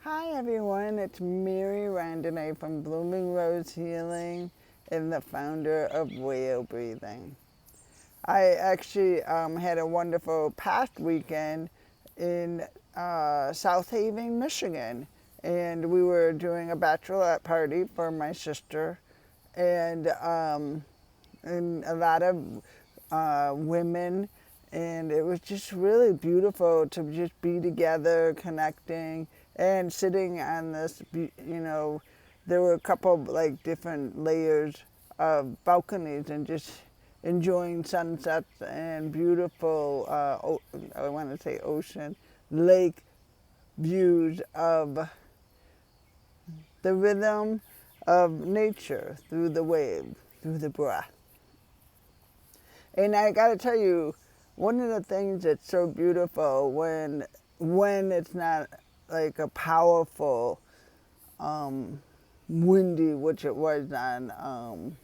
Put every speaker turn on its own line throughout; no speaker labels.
Hi everyone, it's Mary Rondenet from Blooming Rose Healing and the founder of WhaleBreathing. I actually had a wonderful past weekend in South Haven, Michigan, and we were doing a bachelorette party for my sister, and a lot of women, and it was just really beautiful to just be together, connecting, and sitting on this, there were a couple like different layers of balconies and just enjoying sunsets and beautiful, I want to say ocean, lake views of the rhythm of nature through the wave, through the breath. And I got to tell you, one of the things that's so beautiful when it's not like a powerful, windy, which it was on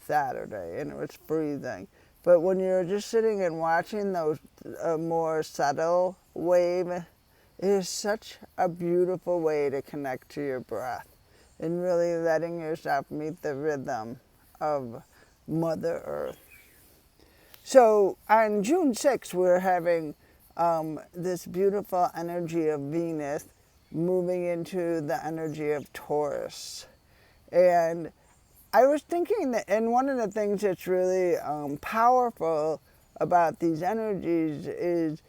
Saturday, and it was freezing. But when you're just sitting and watching those more subtle wave, it is such a beautiful way to connect to your breath and really letting yourself meet the rhythm of Mother Earth. So on June 6th, we're having this beautiful energy of Venus moving into the energy of Taurus. And I was thinking that, and one of the things that's really powerful about these energies is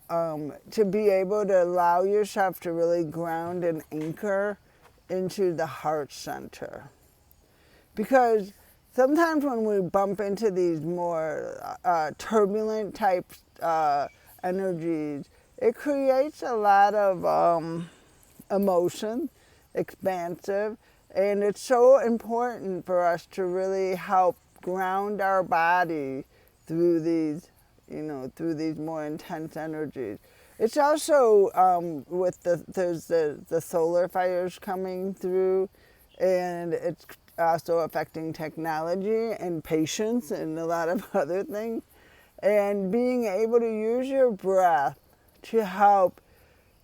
to be able to allow yourself to really ground and anchor into the heart center. Because sometimes when we bump into these more turbulent type energies, it creates a lot of emotion, expansive, and it's so important for us to really help ground our body through these, through these more intense energies. It's also there's the solar fires coming through, and it's also affecting technology and patience and a lot of other things. And being able to use your breath to help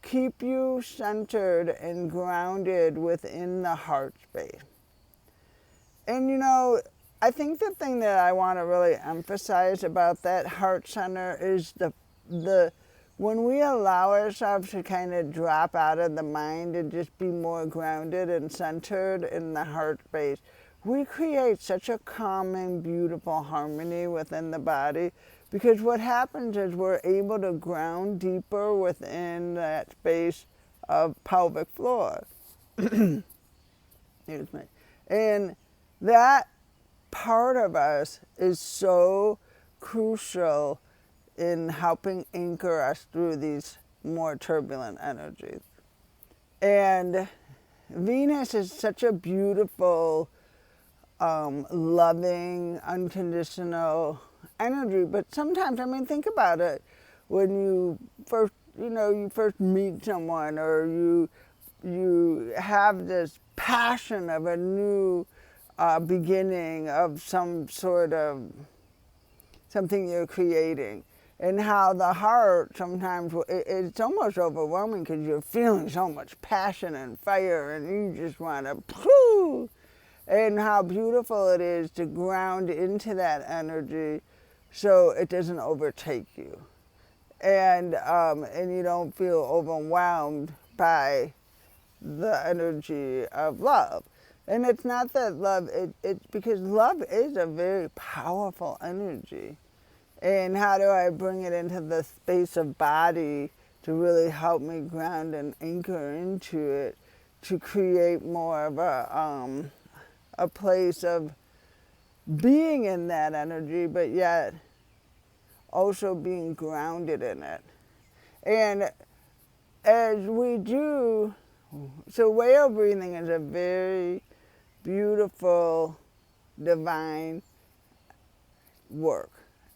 keep you centered and grounded within the heart space. And I think the thing that I want to really emphasize about that heart center is the when we allow ourselves to kind of drop out of the mind and just be more grounded and centered in the heart space, we create such a calming, beautiful harmony within the body, because what happens is we're able to ground deeper within that space of pelvic floor. Excuse me. And that part of us is so crucial in helping anchor us through these more turbulent energies. And Venus is such a beautiful, loving, unconditional energy. But sometimes, think about it. When you first, you first meet someone, or you have this passion of a new beginning of some sort of something you're creating. And how the heart sometimes, it's almost overwhelming because you're feeling so much passion and fire and you just want to, and how beautiful it is to ground into that energy so it doesn't overtake you. And you don't feel overwhelmed by the energy of love. And it's not that love, it's because love is a very powerful energy. And how do I bring it into the space of body to really help me ground and anchor into it, to create more of a place of being in that energy, but yet also being grounded in it. And as we do, so whale breathing is a very beautiful, divine work.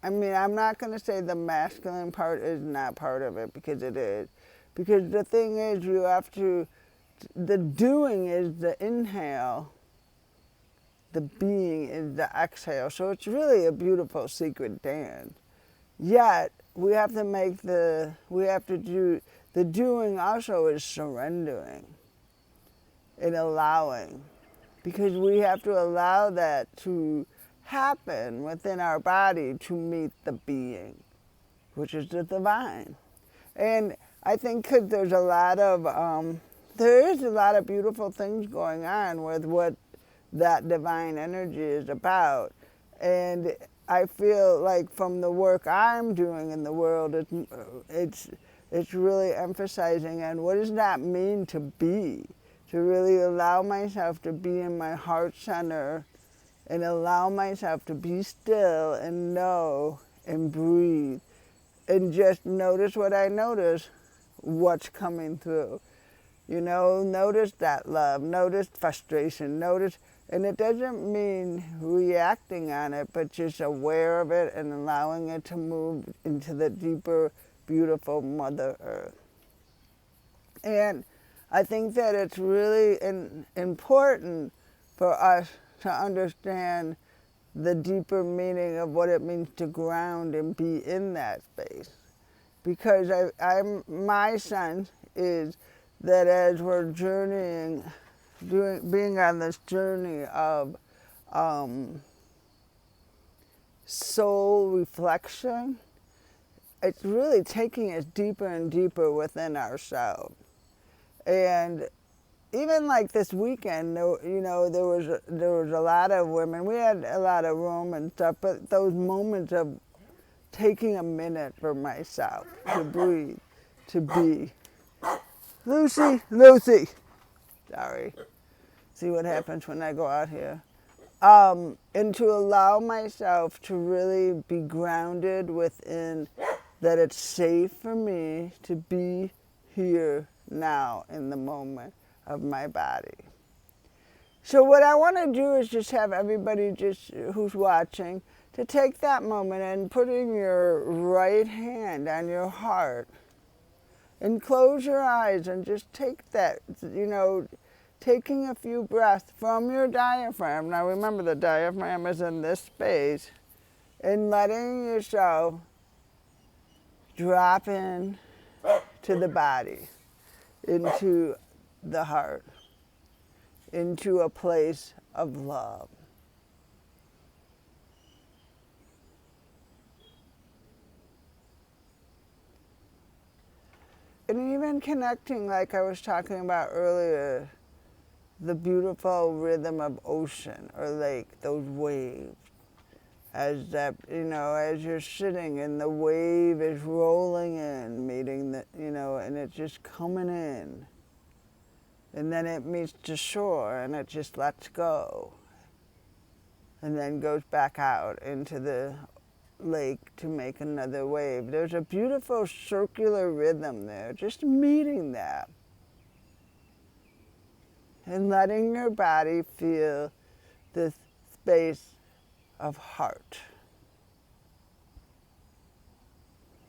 I'm not going to say the masculine part is not part of it, because it is. Because the thing is, the doing is the inhale, the being is the exhale. So it's really a beautiful secret dance. Yet, we have to do the doing also is surrendering and allowing, because we have to allow that to happen within our body to meet the being, which is the divine. And I think 'cause there is a lot of beautiful things going on with what that divine energy is about. And I feel like from the work I'm doing in the world, it's really emphasizing on what does that mean to be, to really allow myself to be in my heart center and allow myself to be still and know and breathe and just notice what I notice, what's coming through. You know, notice that love, notice frustration, notice, and it doesn't mean reacting on it, but just aware of it and allowing it to move into the deeper, beautiful Mother Earth. And I think that it's really important for us to understand the deeper meaning of what it means to ground and be in that space. Because my sense is that as we're journeying, being on this journey of soul reflection, it's really taking us deeper and deeper within ourselves. And even like this weekend, you know, there was a lot of women. We had a lot of room and stuff, but those moments of taking a minute for myself to breathe, to be. Lucy, sorry. See what happens when I go out here. And to allow myself to really be grounded within that it's safe for me to be here now in the moment of my body. So what I want to do is just have everybody just who's watching to take that moment and putting your right hand on your heart and close your eyes and just take that, you know, taking a few breaths from your diaphragm. Now remember, the diaphragm is in this space, and letting yourself drop in to the body, into the heart, into a place of love. And even connecting, like I was talking about earlier, the beautiful rhythm of ocean or lake, those waves. As that, you know, as you're sitting and the wave is rolling in, meeting the, you know, and it's just coming in. And then it meets the shore and it just lets go. And then goes back out into the lake to make another wave. There's a beautiful circular rhythm there, just meeting that. And letting your body feel this space of heart.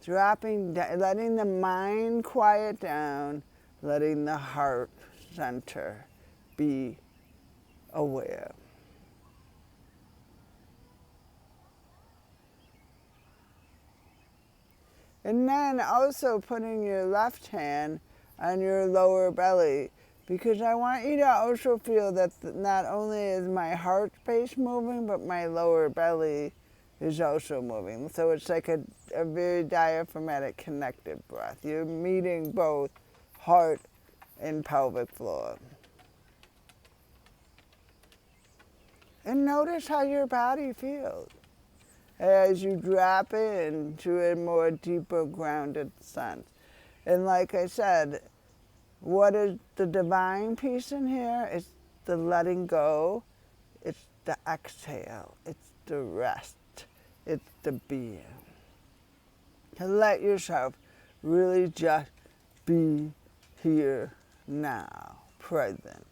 Dropping down, letting the mind quiet down, letting the heart center be aware. And then also putting your left hand on your lower belly, because I want you to also feel that not only is my heart space moving, but my lower belly is also moving. So it's like a very diaphragmatic connected breath. You're meeting both heart and pelvic floor. And notice how your body feels as you drop into a more deeper grounded sense. And like I said, what is the divine piece in here? It's the letting go, it's the exhale, it's the rest, it's the being. To let yourself really just be here now, present,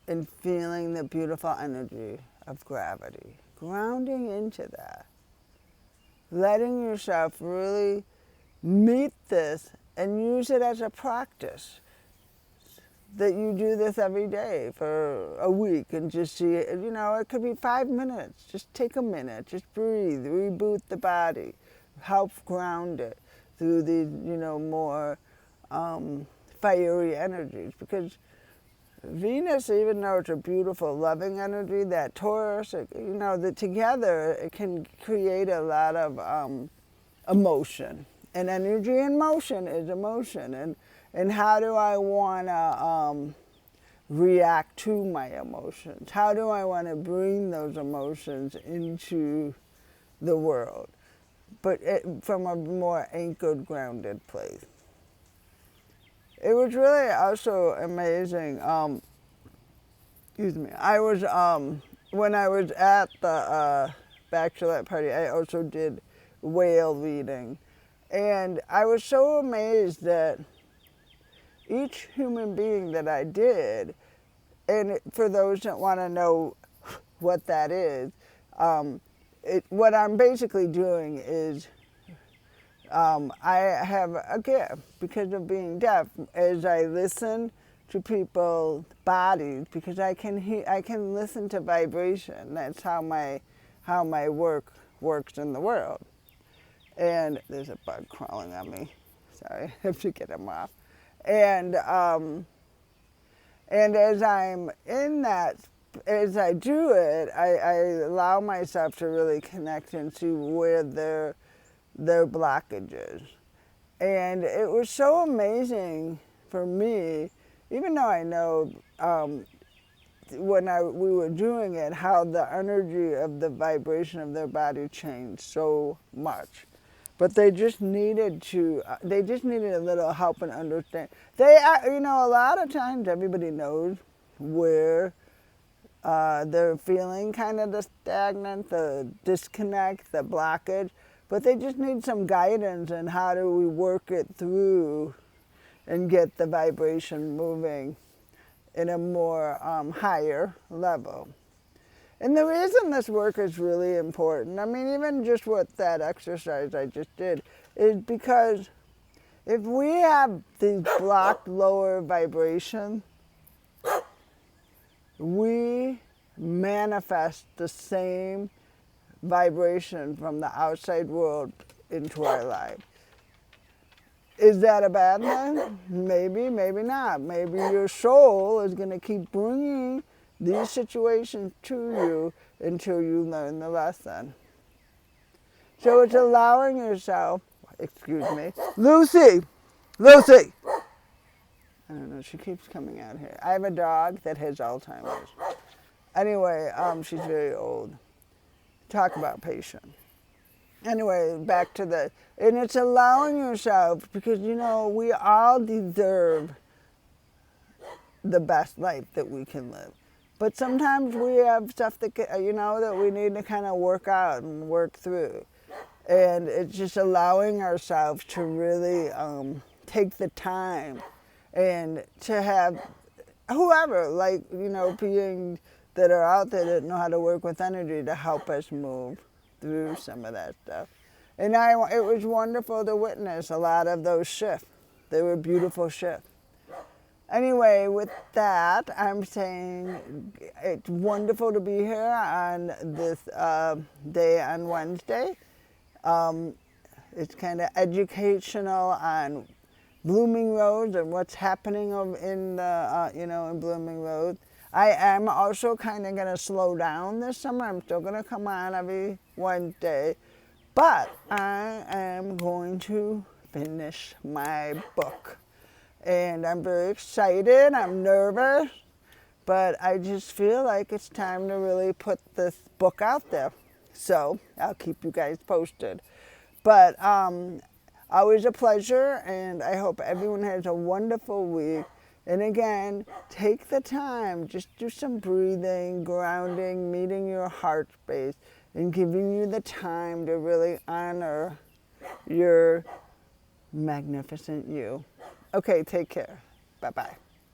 and feeling the beautiful energy of gravity, grounding into that. Letting yourself really meet this and use it as a practice. That you do this every day for a week and just see, you know, it could be 5 minutes. Just take a minute, just breathe, reboot the body, help ground it. through these, more fiery energies. Because Venus, even though it's a beautiful, loving energy, that Taurus, that together it can create a lot of emotion. And energy in motion is emotion. And how do I want to react to my emotions? How do I want to bring those emotions into the world, but from a more anchored, grounded place? It was really also amazing. Excuse me. I was when I was at the bachelorette party, I also did whale reading, and I was so amazed that each human being that I did, and for those that want to know what that is, what I'm basically doing is I have a gift because of being deaf. As I listen to people's bodies, because I can listen to vibration. That's how my work works in the world. And there's a bug crawling on me. Sorry, I have to get him off. And as I'm in that, as I do it, I allow myself to really connect and see where their blockages. And it was so amazing for me, even though I know when we were doing it, how the energy of the vibration of their body changed so much. But they just needed a little help and understand. A lot of times everybody knows where they're feeling kind of the stagnant, the disconnect, the blockage, but they just need some guidance in how do we work it through and get the vibration moving in a more higher level. And the reason this work is really important, I mean, even just what that exercise I just did, is because if we have these blocked lower vibration, we manifest the same vibration from the outside world into our life. Is that a bad thing? Maybe, maybe not. Maybe your soul is going to keep bringing these situations to you until you learn the lesson. So it's allowing yourself, excuse me, Lucy! I don't know, she keeps coming out here. I have a dog that has Alzheimer's. Anyway, she's very old. Talk about patience. Anyway, back to and it's allowing yourself, because we all deserve the best life that we can live. But sometimes we have stuff that, that we need to kind of work out and work through. And it's just allowing ourselves to really take the time and to have whoever, beings that are out there that know how to work with energy to help us move through some of that stuff. And it was wonderful to witness a lot of those shifts. They were beautiful shifts. Anyway, with that, I'm saying it's wonderful to be here on this day on Wednesday. It's kind of educational on Blooming Roads and what's happening in in Blooming Roads. I am also kind of going to slow down this summer. I'm still going to come on every Wednesday, but I am going to finish my book. And I'm very excited, I'm nervous, but I just feel like it's time to really put this book out there. So I'll keep you guys posted. But always a pleasure, and I hope everyone has a wonderful week. And again, take the time, just do some breathing, grounding, meeting your heart space, and giving you the time to really honor your magnificent you. Okay, take care. Bye-bye.